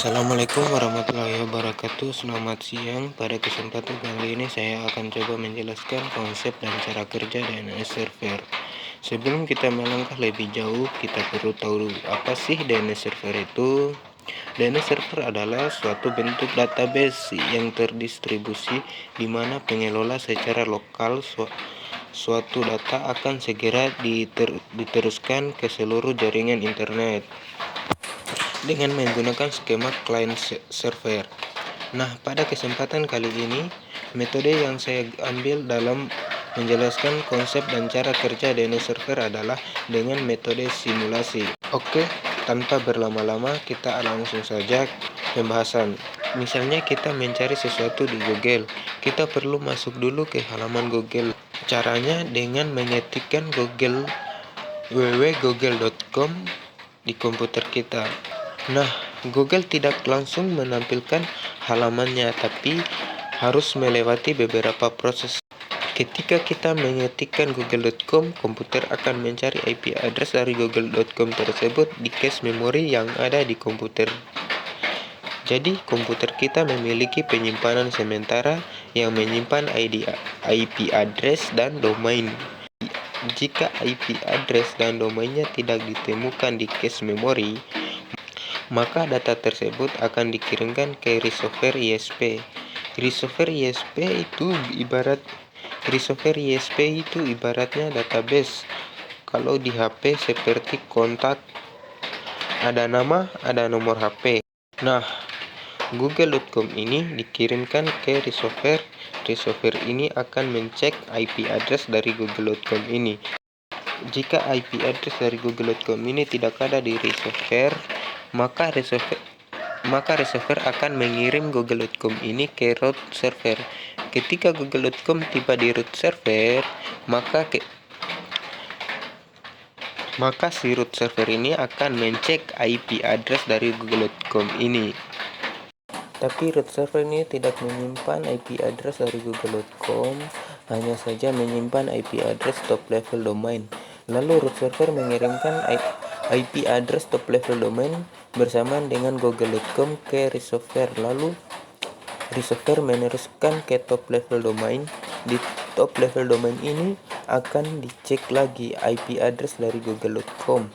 Assalamualaikum warahmatullahi wabarakatuh. Selamat siang. Pada kesempatan kali ini saya akan coba menjelaskan konsep dan cara kerja DNS server. Sebelum kita melangkah lebih jauh, kita perlu tahu dulu apa sih DNS server itu. DNS server adalah suatu bentuk database yang terdistribusi di mana pengelola secara lokal suatu data akan segera diteruskan ke seluruh jaringan internet dengan menggunakan skema client server. Nah, pada kesempatan kali ini, metode yang saya ambil dalam menjelaskan konsep dan cara kerja DNS server adalah dengan metode simulasi. Oke, tanpa berlama-lama kita langsung saja pembahasan. Misalnya kita mencari sesuatu di Google, kita perlu masuk dulu ke halaman Google. Caranya dengan mengetikkan www.google.com di komputer kita. Nah, Google tidak langsung menampilkan halamannya, tapi harus melewati beberapa proses. Ketika kita mengetikkan google.com, komputer akan mencari IP address dari google.com tersebut di cache memori yang ada di komputer. Jadi, komputer kita memiliki penyimpanan sementara yang menyimpan IP address dan domain. Jika IP address dan domainnya tidak ditemukan di cache memori, maka data tersebut akan dikirimkan ke resolver ISP. Resolver ISP itu ibaratnya database. Kalau di HP seperti kontak, ada nama, ada nomor HP. Nah, google.com ini dikirimkan ke resolver. Resolver ini akan mencek IP address dari google.com ini. Jika IP address dari google.com ini tidak ada di resolver, maka resolver akan mengirim google.com ini ke root server. Ketika google.com tiba di root server, maka si root server ini akan mencek IP address dari google.com ini. Tapi root server ini tidak menyimpan IP address dari google.com, hanya saja menyimpan IP address top level domain. Lalu root server mengirimkan IP address top level domain bersamaan dengan google.com ke resolver. Lalu resolver meneruskan ke top level domain. Di top level domain ini akan dicek lagi IP address dari google.com.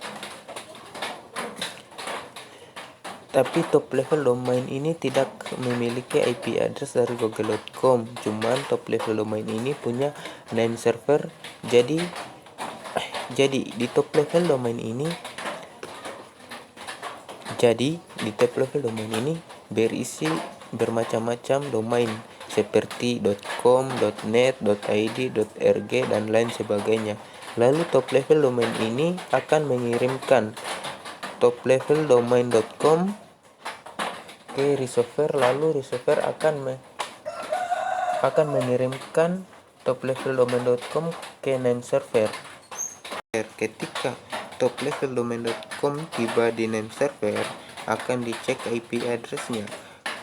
Tapi top level domain ini tidak memiliki IP address dari google.com. Cuman top level domain ini punya name server. Jadi di top level domain ini berisi bermacam-macam domain seperti .com, .net, .id, .rg dan lain sebagainya. Lalu top level domain ini akan mengirimkan top level domain.com ke resolver, lalu resolver akan mengirimkan top level domain.com ke name server. Ketika top level domain.com tiba di name server, akan dicek IP address-nya.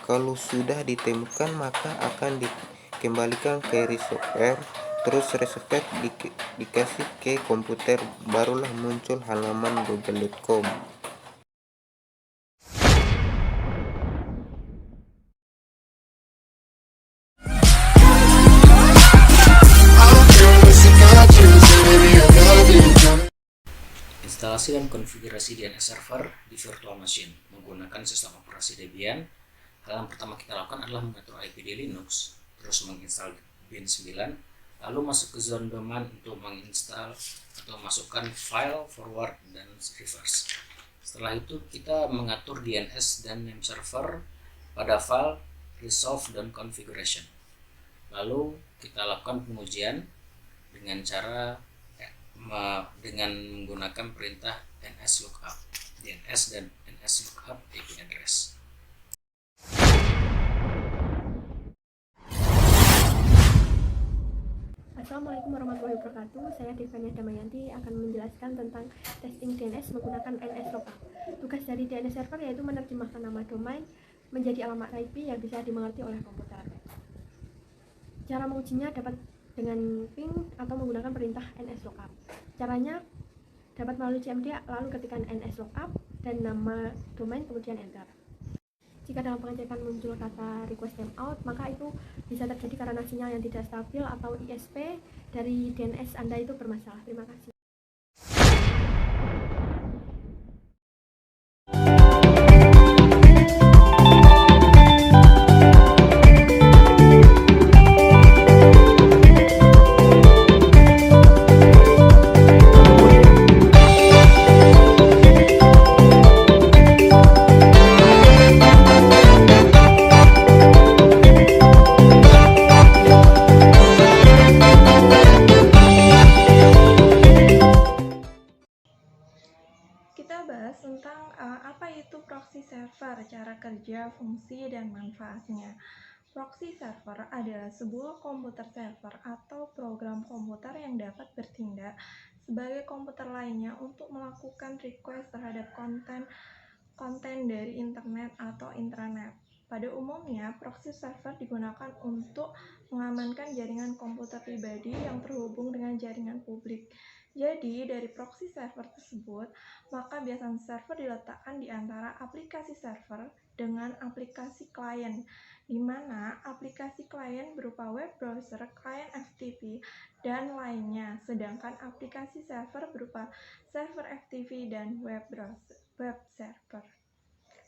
Kalau sudah ditemukan, maka akan dikembalikan ke resolver. Terus resolver dikasih ke komputer, barulah muncul halaman google.com. Instalasi dan konfigurasi DNS server di virtual machine menggunakan sistem operasi Debian. Hal yang pertama kita lakukan adalah mengatur IP di Linux, terus menginstal bin 9, lalu masuk ke zone domain untuk menginstal atau masukkan file forward dan reverse. Setelah itu kita mengatur DNS dan name server pada file resolve dan configuration. Lalu kita lakukan pengujian dengan cara dengan menggunakan perintah nslookup, DNS dan nslookup IP address. Assalamualaikum warahmatullahi wabarakatuh. Saya Devania Damayanti akan menjelaskan tentang testing DNS menggunakan nslookup. Tugas dari DNS server yaitu menerjemahkan nama domain menjadi alamat IP yang bisa dimengerti oleh komputer. Cara mengujinya dapat dengan ping atau menggunakan perintah nslookup. Caranya dapat melalui CMD lalu ketikkan nslookup dan nama domain kemudian enter. Jika dalam pengecekan muncul kata request timeout, maka itu bisa terjadi karena sinyal yang tidak stabil atau ISP dari DNS Anda itu bermasalah. Terima kasih. Kita bahas tentang apa itu proxy server, cara kerja, fungsi, dan manfaatnya. Proxy server adalah sebuah komputer server atau program komputer yang dapat bertindak sebagai komputer lainnya untuk melakukan request terhadap konten dari internet atau intranet. Pada umumnya, proxy server digunakan untuk mengamankan jaringan komputer pribadi yang terhubung dengan jaringan publik. Jadi, dari proxy server tersebut, maka biasanya server diletakkan di antara aplikasi server dengan aplikasi klien, di mana aplikasi klien berupa web browser, klien FTP, dan lainnya, sedangkan aplikasi server berupa server FTP dan web server.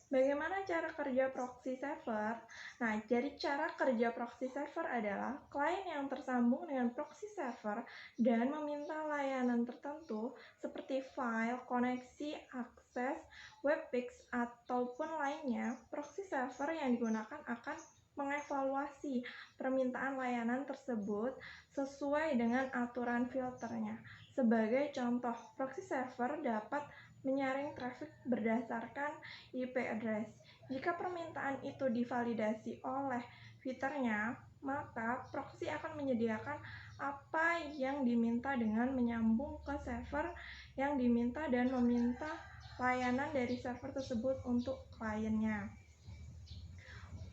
Bagaimana cara kerja proxy server? Nah, jadi cara kerja proxy server adalah klien yang tersambung dengan proxy server dan meminta layanan tertentu seperti file, koneksi, akses, webpage, ataupun lainnya. Proxy server yang digunakan akan mengevaluasi permintaan layanan tersebut sesuai dengan aturan filternya. Sebagai contoh, proxy server dapat menyaring traffic berdasarkan IP address. Jika permintaan itu divalidasi oleh filternya, maka proxy akan menyediakan apa yang diminta dengan menyambung ke server yang diminta dan meminta layanan dari server tersebut untuk kliennya.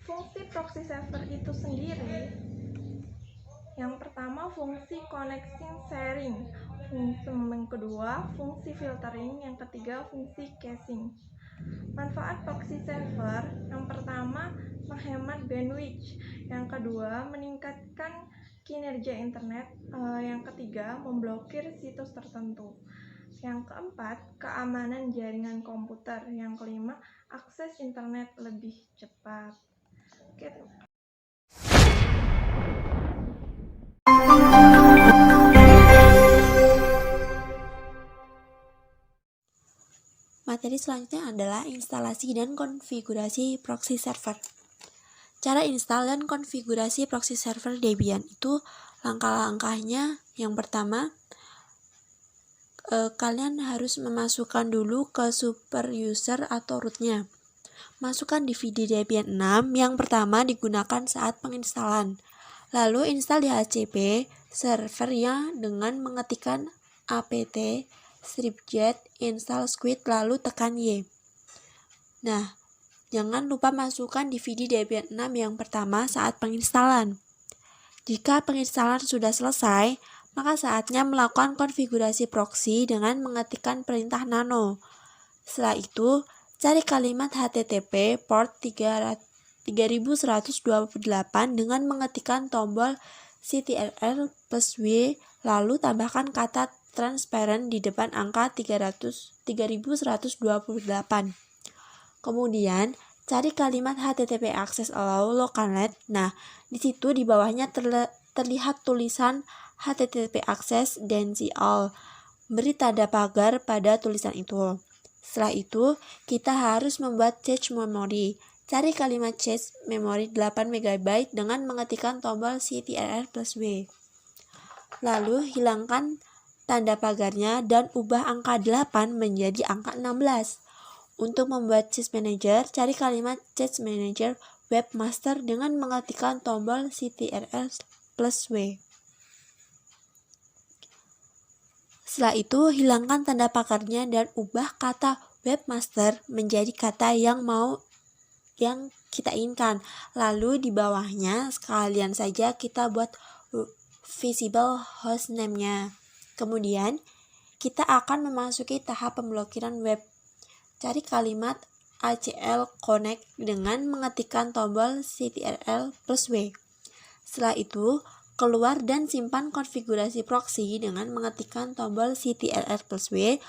Fungsi proxy server itu sendiri, yang pertama fungsi connecting sharing, yang kedua fungsi filtering, yang ketiga fungsi caching. Manfaat proxy server, yang pertama menghemat bandwidth, yang kedua meningkatkan kinerja internet, yang ketiga memblokir situs tertentu, yang keempat keamanan jaringan komputer, yang kelima akses internet lebih cepat. Oke. Materi selanjutnya adalah instalasi dan konfigurasi proxy server. Cara install dan konfigurasi proxy server Debian itu langkah-langkahnya. Yang pertama, kalian harus memasukkan dulu ke super user atau rootnya. Masukkan DVD Debian 6 yang pertama digunakan saat penginstalan. Lalu install DHCP servernya dengan mengetikkan apt stripjet install squid lalu tekan Y. Nah, jangan lupa masukkan DVD Debian 6 yang pertama saat penginstalan. Jika penginstalan sudah selesai, maka saatnya melakukan konfigurasi proxy dengan mengetikkan perintah nano. Setelah itu, cari kalimat HTTP port 3128 dengan mengetikkan tombol ctrl+w lalu tambahkan kata transparent di depan angka 3128. Kemudian, cari kalimat HTTP access allow localnet. Nah, di situ di bawahnya terlihat tulisan HTTP access densi all. Beri tanda pagar pada tulisan itu. Setelah itu, kita harus membuat cache memory. Cari kalimat cache memori 8 MB dengan mengetikkan tombol CTRL+W. Lalu hilangkan tanda pagarnya dan ubah angka 8 menjadi angka 16. Untuk membuat cache manager, cari kalimat cache manager webmaster dengan mengetikkan tombol CTRL+W. Setelah itu, hilangkan tanda pagarnya dan ubah kata webmaster menjadi kata yang kita inginkan. Lalu di bawahnya sekalian saja kita buat visible hostname-nya. Kemudian, kita akan memasuki tahap pemblokiran web. Cari kalimat ACL connect dengan mengetikkan tombol CTRL+W. Setelah itu, keluar dan simpan konfigurasi proxy dengan mengetikkan tombol CTRL+W,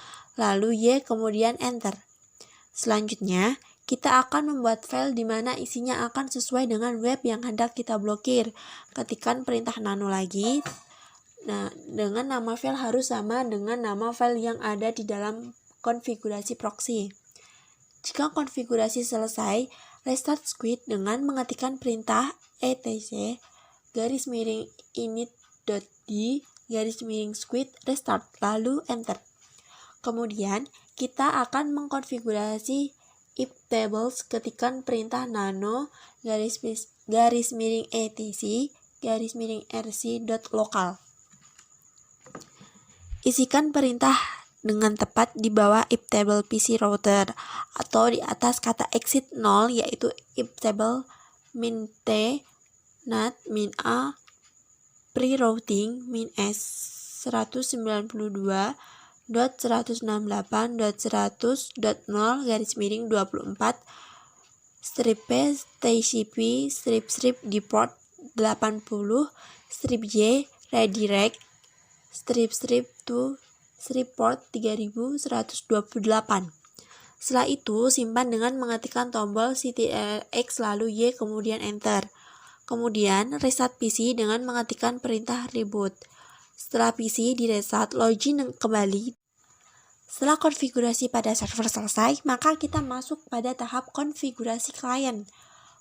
lalu Y kemudian Enter. Selanjutnya, kita akan membuat file di mana isinya akan sesuai dengan web yang hendak kita blokir. Ketikkan perintah nano lagi. Nah, dengan nama file harus sama dengan nama file yang ada di dalam konfigurasi proxy. Jika konfigurasi selesai, restart squid dengan mengetikkan perintah etc /init.d/squid restart, lalu enter. Kemudian, kita akan mengkonfigurasi if tables, ketikkan perintah nano /etc/rc.local. Isikan perintah dengan tepat di bawah if table PC router atau di atas kata exit 0, yaitu if table min t NAT min A pre-routing min S 192.168.100.0 strip P TCP strip di port 80 strip J redirect strip to strip port 3128. Setelah itu, simpan dengan mengetikkan tombol CTRL-X lalu Y kemudian enter. Kemudian, reset PC dengan mengetikkan perintah reboot. Setelah PC di-reset, login kembali. Setelah konfigurasi pada server selesai, maka kita masuk pada tahap konfigurasi klien.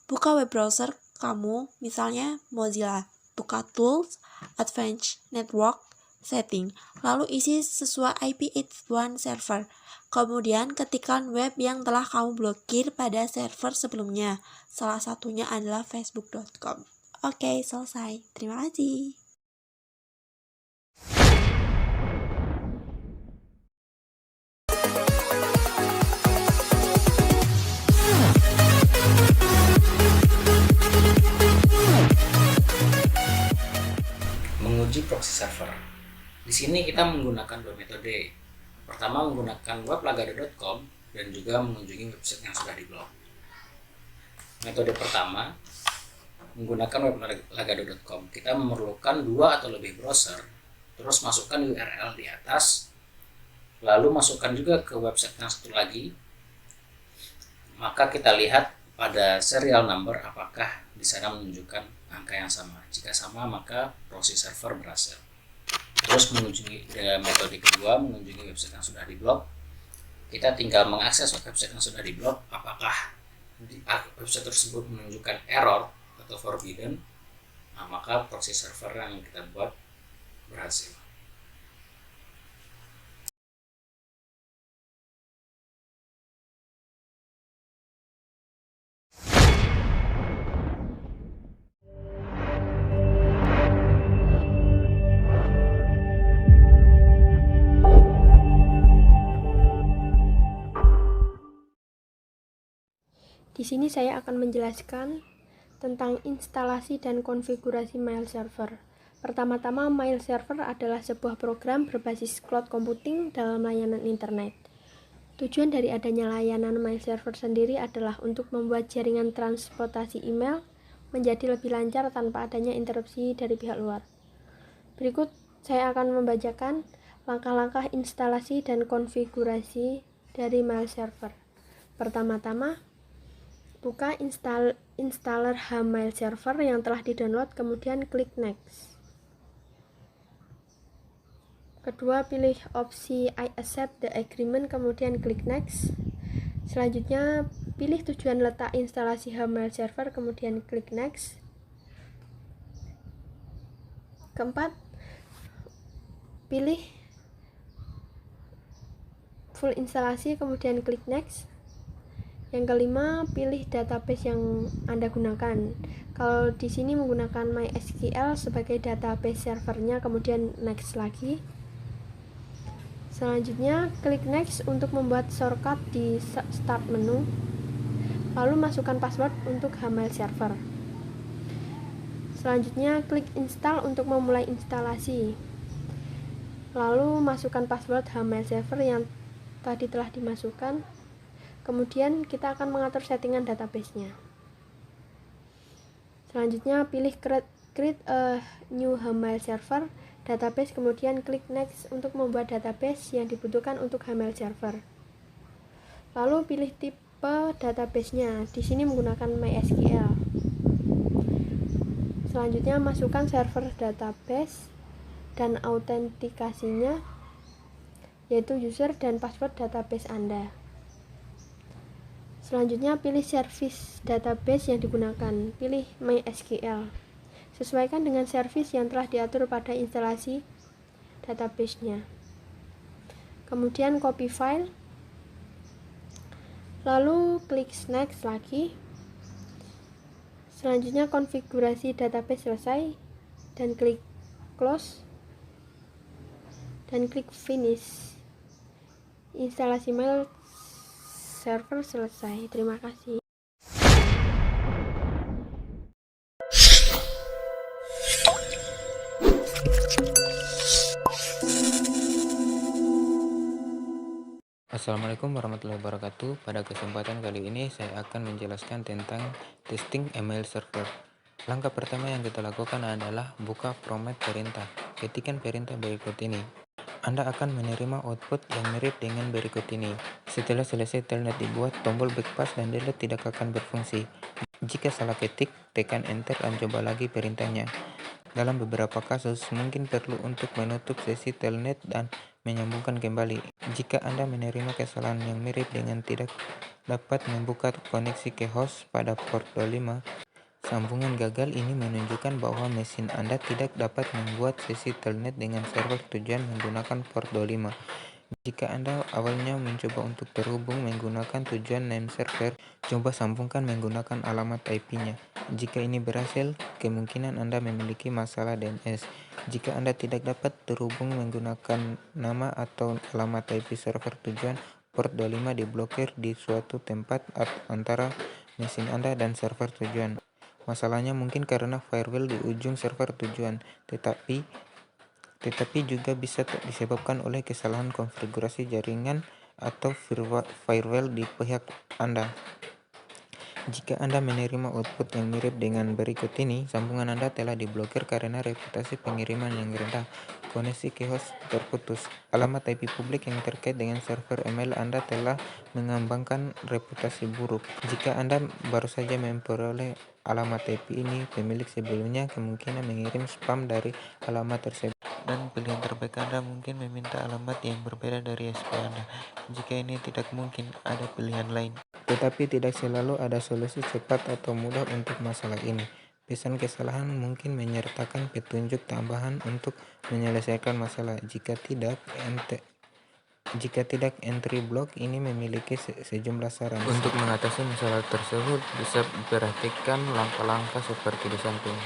Buka web browser kamu, misalnya Mozilla. Buka Tools, Advanced Network, Setting, lalu isi sesuai IP81 server. Kemudian ketikkan web yang telah kamu blokir pada server sebelumnya. Salah satunya adalah facebook.com. Oke, selesai. Terima kasih. Menguji proxy server. Di sini kita menggunakan dua metode. Pertama, menggunakan weblagado.com dan juga mengunjungi website yang sudah diblok. Metode pertama, menggunakan weblagado.com. Kita memerlukan 2 atau lebih browser, terus masukkan URL di atas, lalu masukkan juga ke website yang satu lagi. Maka kita lihat pada serial number apakah di sana menunjukkan angka yang sama. Jika sama, maka proxy server berhasil. Terus mengunjungi metode kedua, mengunjungi website yang sudah diblok. Kita tinggal mengakses website yang sudah diblok, apakah website tersebut menunjukkan error atau forbidden, nah, maka proxy server yang kita buat berhasil. Di sini saya akan menjelaskan tentang instalasi dan konfigurasi mail server. Pertama-tama, mail server adalah sebuah program berbasis cloud computing dalam layanan internet. Tujuan dari adanya layanan mail server sendiri adalah untuk membuat jaringan transportasi email menjadi lebih lancar tanpa adanya interupsi dari pihak luar. Berikut saya akan membacakan langkah-langkah instalasi dan konfigurasi dari mail server. Pertama-tama, buka installer HMail server yang telah di-download, kemudian klik next. Kedua, pilih opsi I accept the agreement, kemudian klik next. Selanjutnya, pilih tujuan letak instalasi HMail server, kemudian klik next. Keempat, pilih full instalasi, kemudian klik next. Yang kelima, pilih database yang Anda gunakan. Kalau di sini menggunakan MySQL sebagai database servernya, kemudian next lagi. Selanjutnya, klik next untuk membuat shortcut di start menu. Lalu masukkan password untuk HMail server. Selanjutnya, klik install untuk memulai instalasi. Lalu masukkan password HMail server yang tadi telah dimasukkan. Kemudian kita akan mengatur settingan database-nya. Selanjutnya, pilih create a new HMail server database, kemudian klik next untuk membuat database yang dibutuhkan untuk HMail server. Lalu pilih tipe database-nya. Di sini menggunakan MySQL. Selanjutnya, masukkan server database dan autentikasinya, yaitu user dan password database Anda. Selanjutnya, pilih service database yang digunakan. Pilih MySQL. Sesuaikan dengan service yang telah diatur pada instalasi database-nya. Kemudian copy file. Lalu klik next lagi. Selanjutnya, konfigurasi database selesai dan klik close dan klik finish. Instalasi mail server selesai. Terima kasih. Assalamualaikum warahmatullahi wabarakatuh. Pada kesempatan kali ini saya akan menjelaskan tentang testing email server. Langkah pertama yang kita lakukan adalah buka format perintah. Ketikkan perintah berikut ini. Anda akan menerima output yang mirip dengan berikut ini. Setelah selesai telnet dibuat, tombol backpass dan delete tidak akan berfungsi. Jika salah ketik, tekan enter dan coba lagi perintahnya. Dalam beberapa kasus, mungkin perlu untuk menutup sesi telnet dan menyambungkan kembali. Jika Anda menerima kesalahan yang mirip dengan tidak dapat membuka koneksi ke host pada port 25, sambungan gagal ini menunjukkan bahwa mesin Anda tidak dapat membuat sesi telnet dengan server tujuan menggunakan port 25. Jika Anda awalnya mencoba untuk terhubung menggunakan tujuan name server, coba sambungkan menggunakan alamat IP-nya. Jika ini berhasil, kemungkinan Anda memiliki masalah DNS. Jika Anda tidak dapat terhubung menggunakan nama atau alamat IP server tujuan, port 25 diblokir di suatu tempat antara mesin Anda dan server tujuan. Masalahnya mungkin karena firewall di ujung server tujuan, tetapi juga bisa disebabkan oleh kesalahan konfigurasi jaringan atau firewall di pihak Anda. Jika Anda menerima output yang mirip dengan berikut ini, sambungan Anda telah diblokir karena reputasi pengiriman yang rendah, koneksi ke host terputus, alamat IP publik yang terkait dengan server email Anda telah mengembangkan reputasi buruk. Jika Anda baru saja memperoleh alamat IP ini, pemilik sebelumnya kemungkinan mengirim spam dari alamat tersebut. Dan pilihan terbaik Anda mungkin meminta alamat yang berbeda dari SP Anda. Jika ini tidak mungkin, ada pilihan lain. Tetapi tidak selalu ada solusi cepat atau mudah untuk masalah ini. Pesan kesalahan mungkin menyertakan petunjuk tambahan untuk menyelesaikan masalah. Jika tidak, entry block ini memiliki sejumlah saran. Untuk mengatasi masalah tersebut, bisa perhatikan langkah-langkah seperti di samping.